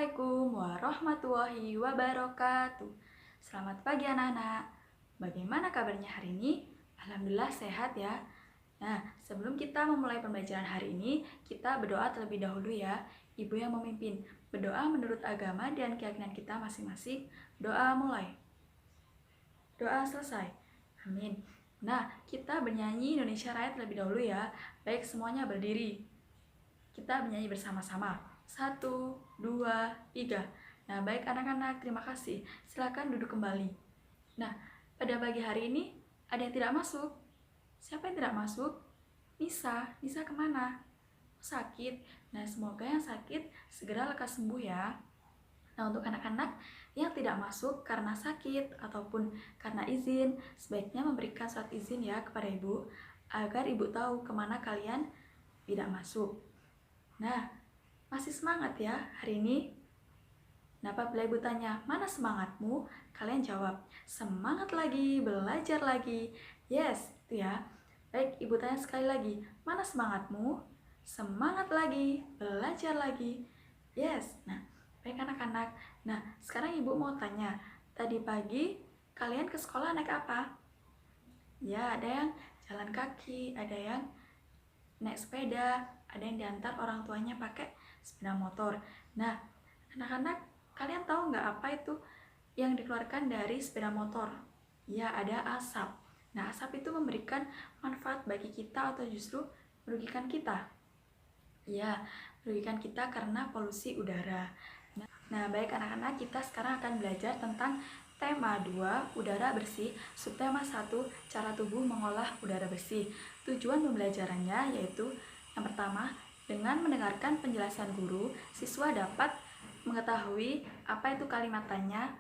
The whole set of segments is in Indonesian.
Assalamualaikum warahmatullahi wabarakatuh. Selamat pagi anak-anak. Bagaimana kabarnya hari ini? Alhamdulillah sehat ya. Nah, sebelum kita memulai pembelajaran hari ini, kita berdoa terlebih dahulu ya. Ibu yang memimpin. Berdoa menurut agama dan keyakinan kita masing-masing. Doa mulai. Doa selesai. Amin. Nah, kita bernyanyi Indonesia Raya terlebih dahulu ya. Baik, semuanya berdiri. Kita bernyanyi bersama-sama. 1, 2, 3. Nah, baik anak-anak, terima kasih. Silakan duduk kembali. Nah, pada pagi hari ini ada yang tidak masuk. Siapa yang tidak masuk? Nisa. Nisa kemana? Sakit. Nah, semoga yang sakit segera lekas sembuh ya. Nah, untuk anak-anak yang tidak masuk karena sakit ataupun karena izin, sebaiknya memberikan surat izin ya kepada ibu, agar ibu tahu kemana kalian tidak masuk. Nah, masih semangat ya hari ini? Nah, apabila ibu tanya, mana semangatmu? Kalian jawab, semangat lagi, belajar lagi. Yes, itu ya. Baik, ibu tanya sekali lagi, mana semangatmu? Semangat lagi, belajar lagi. Yes, nah, baik anak-anak. Nah, sekarang ibu mau tanya, tadi pagi kalian ke sekolah naik apa? Ya, ada yang jalan kaki, ada yang naik sepeda, ada yang diantar orang tuanya pakai sepeda motor. Nah, anak-anak, kalian tahu nggak apa itu yang dikeluarkan dari sepeda motor? Ya, ada asap. Nah, asap itu memberikan manfaat bagi kita atau justru merugikan kita? Ya, merugikan kita karena polusi udara. Nah, baik anak-anak, kita sekarang akan belajar tentang tema 2, udara bersih, subtema 1, cara tubuh mengolah udara bersih. Tujuan pembelajarannya yaitu yang pertama, dengan mendengarkan penjelasan guru, siswa dapat mengetahui apa itu kalimat tanya,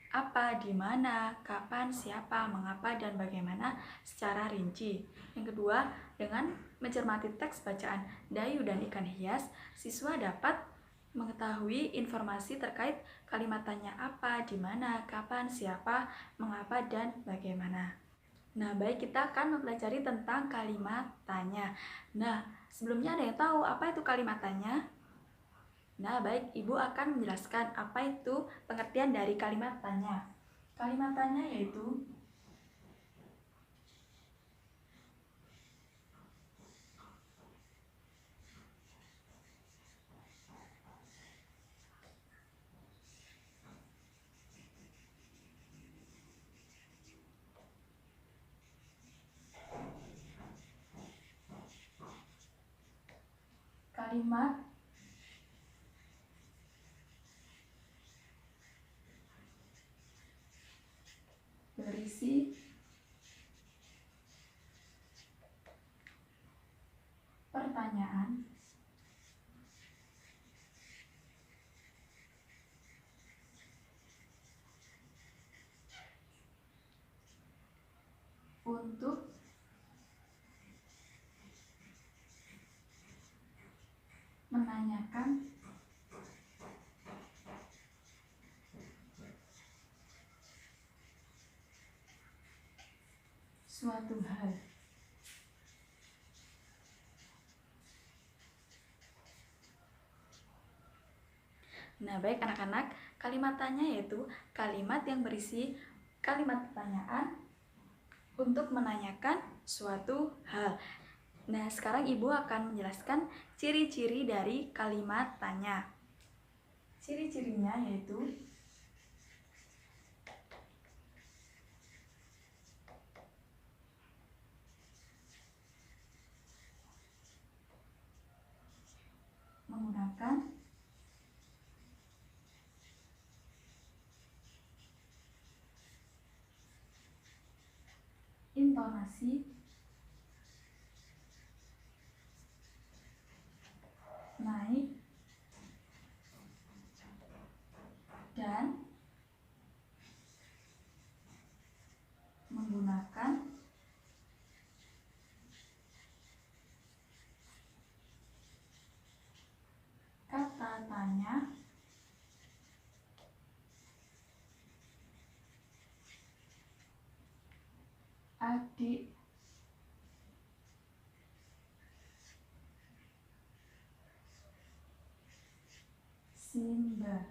apa, di mana, kapan, siapa, mengapa, dan bagaimana secara rinci. Yang kedua, dengan mencermati teks bacaan Dayu dan Ikan Hias, siswa dapat mengetahui informasi terkait kalimat tanya apa, di mana, kapan, siapa, mengapa, dan bagaimana. Nah, baik, kita akan mempelajari tentang kalimat tanya. Nah, sebelumnya ada yang tahu apa itu kalimat tanya? Nah, baik, Ibu akan menjelaskan apa itu pengertian dari kalimat tanya. Kalimat tanya yaitu kalimat berisi pertanyaan untuk menanyakan suatu hal. Nah, baik anak-anak, kalimat tanya yaitu kalimat yang berisi kalimat pertanyaan untuk menanyakan suatu hal. Nah, sekarang Ibu akan menjelaskan ciri-ciri dari kalimat tanya. Ciri-cirinya yaitu menggunakan intonasi naik dan menggunakan kata tanya adik Simba.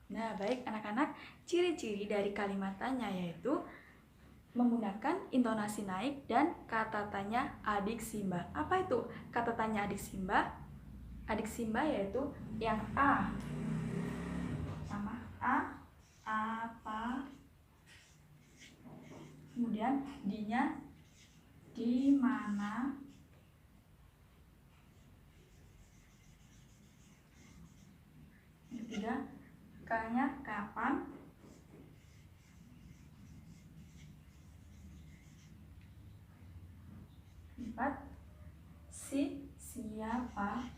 Nah, baik anak-anak, ciri-ciri dari kalimat tanya yaitu menggunakan intonasi naik dan kata tanya adik Simba. Apa itu kata tanya adik Simba? Adik Simba yaitu yang A. Sama A, apa? Kemudian D-nya di mana? Yang ketiga, K-nya kapan? Empat, si siapa?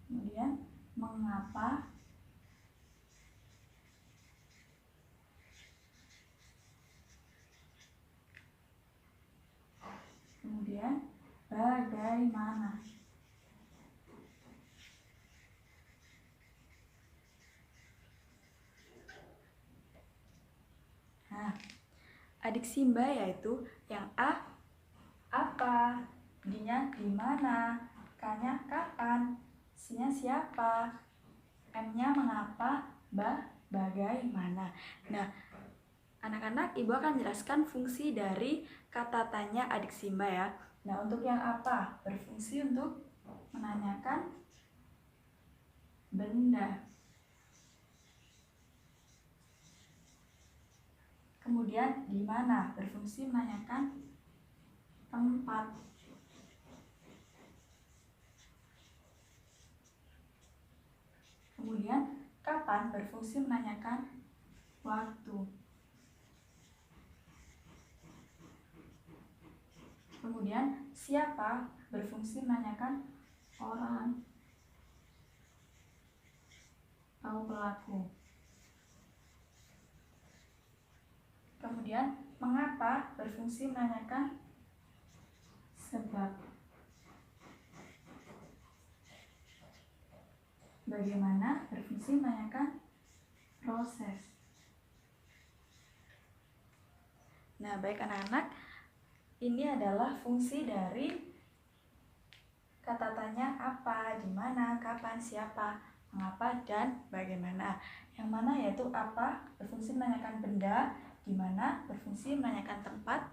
Kemudian mengapa? Kemudian bagaimana? Nah, adik Simba yaitu yang A apa, D-nya di mana, K-nya kapan, C-nya siapa, M-nya mengapa, bagaimana. Nah, anak-anak, Ibu akan jelaskan fungsi dari kata tanya adik Simba ya. Nah, untuk yang apa? Berfungsi untuk menanyakan benda. Kemudian di mana? Berfungsi menanyakan tempat. Kemudian kapan? Berfungsi menanyakan waktu. Kemudian siapa? Berfungsi menanyakan orang atau pelaku. Kemudian mengapa? Berfungsi menanyakan sebab. Bagaimana? Berfungsi menanyakan proses. Nah, baik anak-anak, ini adalah fungsi dari kata tanya apa, di mana, kapan, siapa, mengapa, dan bagaimana. Yang mana yaitu apa berfungsi menanyakan benda, di mana berfungsi menanyakan tempat,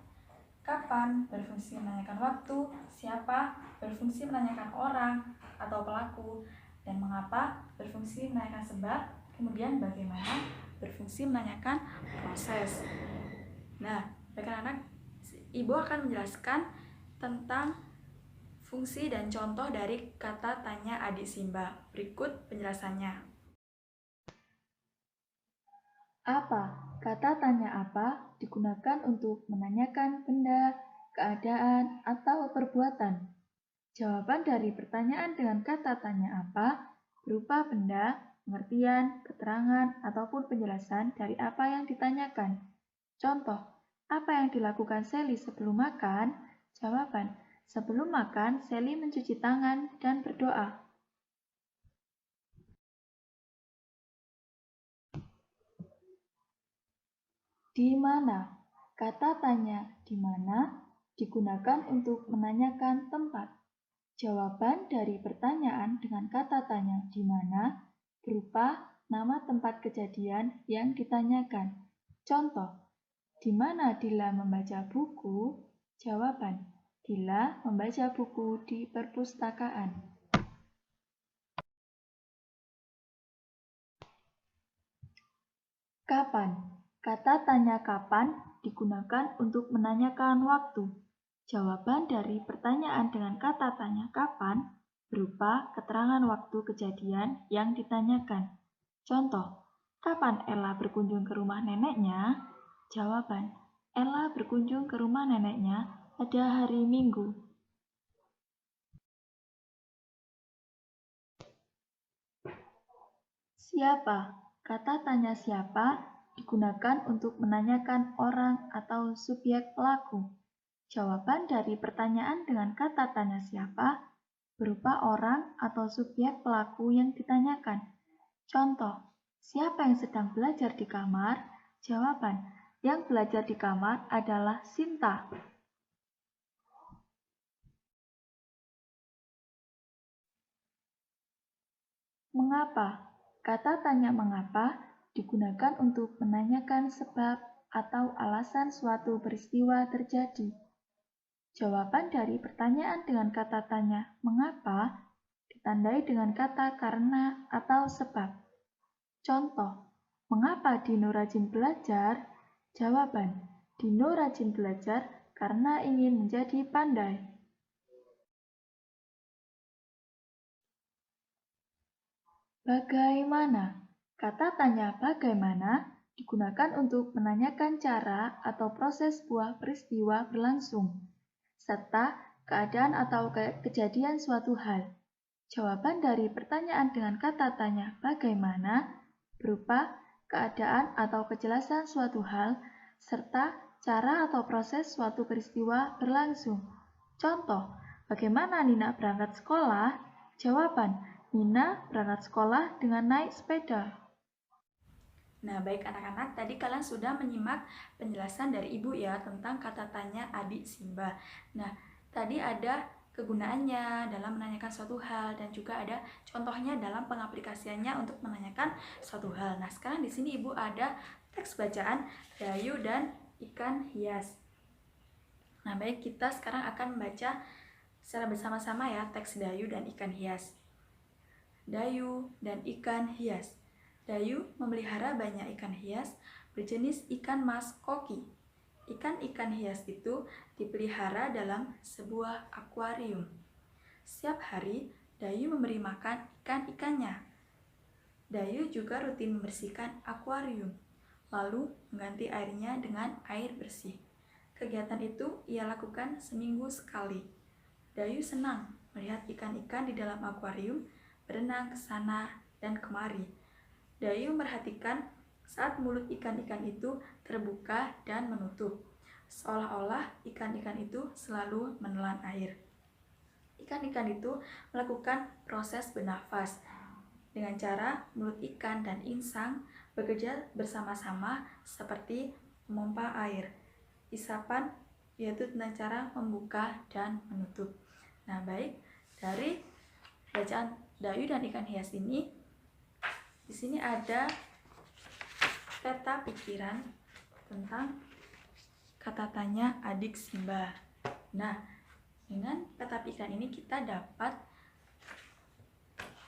kapan berfungsi menanyakan waktu, siapa berfungsi menanyakan orang atau pelaku, dan mengapa berfungsi menanyakan sebab, kemudian bagaimana berfungsi menanyakan proses. Nah, baik anak-anak, Ibu akan menjelaskan tentang fungsi dan contoh dari kata tanya adik Simba. Berikut penjelasannya. Apa? Kata tanya apa digunakan untuk menanyakan benda, keadaan, atau perbuatan. Jawaban dari pertanyaan dengan kata tanya apa berupa benda, pengertian, keterangan, ataupun penjelasan dari apa yang ditanyakan. Contoh, apa yang dilakukan Sally sebelum makan? Jawaban, sebelum makan Sally mencuci tangan dan berdoa. Di mana? Kata tanya di mana digunakan untuk menanyakan tempat. Jawaban dari pertanyaan dengan kata tanya di mana berupa nama tempat kejadian yang ditanyakan. Contoh, di mana Dila membaca buku? Jawaban, Dila membaca buku di perpustakaan. Kapan? Kata tanya kapan digunakan untuk menanyakan waktu. Jawaban dari pertanyaan dengan kata tanya kapan berupa keterangan waktu kejadian yang ditanyakan. Contoh, kapan Ella berkunjung ke rumah neneknya? Jawaban, Ella berkunjung ke rumah neneknya pada hari Minggu. Siapa? Kata tanya siapa digunakan untuk menanyakan orang atau subjek pelaku. Jawaban dari pertanyaan dengan kata tanya siapa berupa orang atau subjek pelaku yang ditanyakan. Contoh, Siapa yang sedang belajar di kamar? Jawaban, yang belajar di kamar adalah Sinta. Mengapa? Kata tanya mengapa digunakan untuk menanyakan sebab atau alasan suatu peristiwa terjadi. Jawaban dari pertanyaan dengan kata tanya mengapa ditandai dengan kata karena atau sebab. Contoh, mengapa Dino rajin belajar? Jawaban, Dino rajin belajar karena ingin menjadi pandai. Bagaimana? Kata tanya bagaimana digunakan untuk menanyakan cara atau proses sebuah peristiwa berlangsung, serta keadaan atau kejadian suatu hal. Jawaban dari pertanyaan dengan kata tanya bagaimana berupa keadaan atau kejelasan suatu hal, serta cara atau proses suatu peristiwa berlangsung. Contoh, bagaimana Nina berangkat sekolah? Jawaban, Nina berangkat sekolah dengan naik sepeda. Nah, baik anak-anak, tadi kalian sudah menyimak penjelasan dari Ibu ya tentang kata tanya adik Simba. Nah, tadi ada kegunaannya dalam menanyakan suatu hal dan juga ada contohnya dalam pengaplikasiannya untuk menanyakan suatu hal. Nah, sekarang di sini Ibu ada teks bacaan Dayu dan ikan hias. Nah, baik, kita sekarang akan membaca secara bersama-sama ya teks Dayu dan ikan hias. Dayu dan ikan hias. Dayu memelihara banyak ikan hias berjenis ikan mas koki. Ikan-ikan hias itu dipelihara dalam sebuah akuarium. Setiap hari, Dayu memberi makan ikan-ikannya. Dayu juga rutin membersihkan akuarium, lalu mengganti airnya dengan air bersih. Kegiatan itu ia lakukan seminggu sekali. Dayu senang melihat ikan-ikan di dalam akuarium berenang ke sana dan kemari. Dayu memperhatikan saat mulut ikan-ikan itu terbuka dan menutup, seolah-olah ikan-ikan itu selalu menelan air. Ikan-ikan itu melakukan proses bernafas dengan cara mulut ikan dan insang bekerja bersama-sama seperti memompa air. Isapan yaitu tentang cara membuka dan menutup. Nah, baik, dari bacaan Dayu dan ikan hias ini, di sini ada peta pikiran tentang kata tanya adik Simba. Nah, dengan peta pikiran ini kita dapat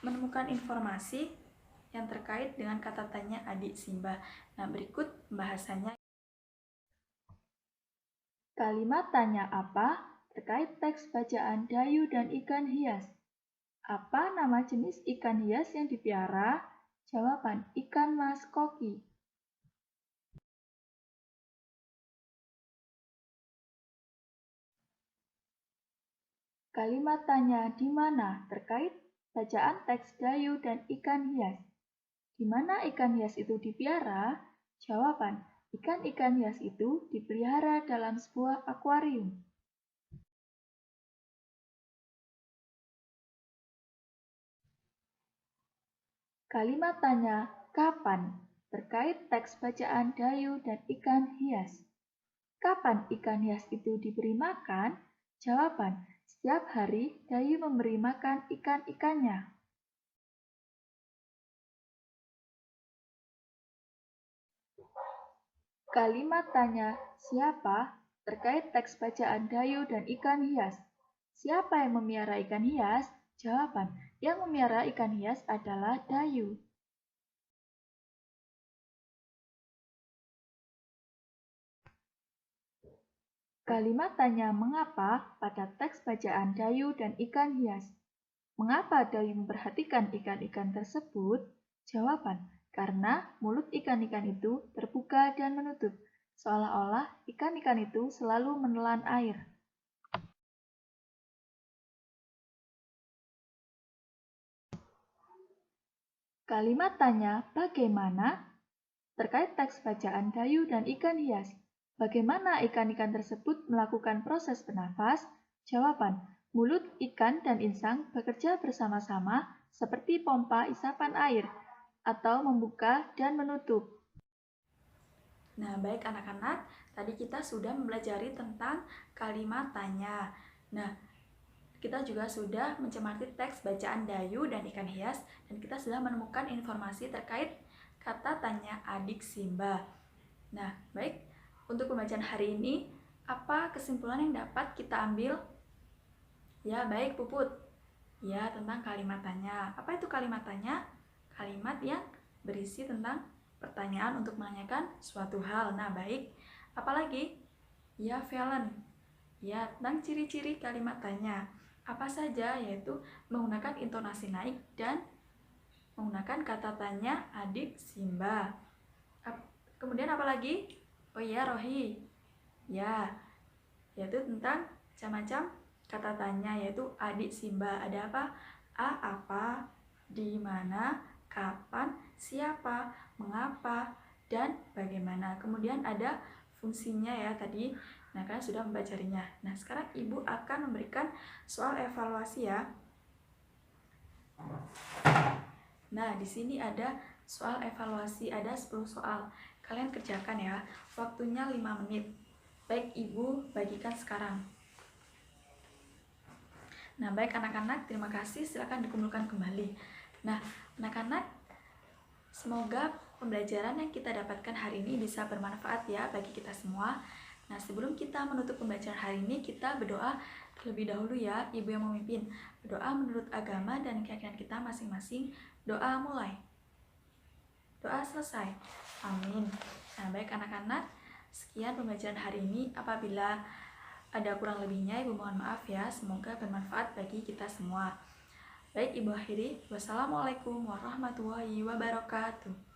menemukan informasi yang terkait dengan kata tanya adik Simba. Nah, berikut pembahasannya. Kalimat tanya apa terkait teks bacaan Dayu dan ikan hias. Apa nama jenis ikan hias yang dipiara? Jawaban, ikan mas koki. Kalimat tanya di mana terkait bacaan teks Dayu dan ikan hias. Di mana ikan hias itu dipiara? Jawaban, ikan-ikan hias itu dipelihara dalam sebuah akuarium. Kalimat tanya kapan terkait teks bacaan Dayu dan ikan hias. Kapan ikan hias itu diberi makan? Jawaban, setiap hari Dayu memberi makan ikan-ikannya. Kalimat tanya siapa terkait teks bacaan Dayu dan ikan hias. Siapa yang memelihara ikan hias? Jawaban, yang memelihara ikan hias adalah Dayu. Kalimat tanya mengapa pada teks bacaan Dayu dan ikan hias. Mengapa Dayu memperhatikan ikan-ikan tersebut? Jawaban, karena mulut ikan-ikan itu terbuka dan menutup, seolah-olah ikan-ikan itu selalu menelan air. Kalimat tanya bagaimana terkait teks bacaan Dayu dan ikan hias. Bagaimana ikan-ikan tersebut melakukan proses bernafas? Jawaban, mulut ikan dan insang bekerja bersama-sama seperti pompa isapan air. atau membuka dan menutup. Nah, baik anak-anak, tadi kita sudah mempelajari tentang kalimat tanya. Nah, kita juga sudah mencermati teks bacaan Dayu dan ikan hias, dan kita sudah menemukan informasi terkait kata tanya adik Simba. Nah, baik, untuk pembacaan hari ini, apa kesimpulan yang dapat kita ambil? Ya, baik Puput. Ya, tentang kalimat tanya. Apa itu kalimat tanya? Kalimat yang berisi tentang pertanyaan untuk menanyakan suatu hal. Nah, baik. Apalagi? Ya, Valen. Ya, tentang ciri-ciri kalimat tanya. Apa saja? Yaitu menggunakan intonasi naik dan menggunakan kata tanya adik Simba. Kemudian apa lagi? Oh iya, Rohi. Ya, yaitu tentang macam-macam kata tanya, yaitu adik Simba. Ada apa? Apa, di mana, kapan, siapa, mengapa, dan bagaimana. Kemudian ada fungsinya ya tadi. Nah, kalian sudah membacanya. Nah, sekarang Ibu akan memberikan soal evaluasi ya. Nah, di sini ada soal evaluasi, ada 10 soal. Kalian kerjakan ya. Waktunya 5 menit. Baik, Ibu bagikan sekarang. Nah, baik anak-anak, terima kasih. Silakan dikumpulkan kembali. Nah, anak-anak, semoga pembelajaran yang kita dapatkan hari ini bisa bermanfaat ya bagi kita semua. Nah, sebelum kita menutup pembelajaran hari ini, kita berdoa terlebih dahulu ya, Ibu yang memimpin. Berdoa menurut agama dan keyakinan kita masing-masing. Doa mulai. Doa selesai. Amin. Nah, baik anak-anak, sekian pembelajaran hari ini. Apabila ada kurang lebihnya, Ibu mohon maaf ya. Semoga bermanfaat bagi kita semua. Baik, Ibu akhiri. Wassalamualaikum warahmatullahi wabarakatuh.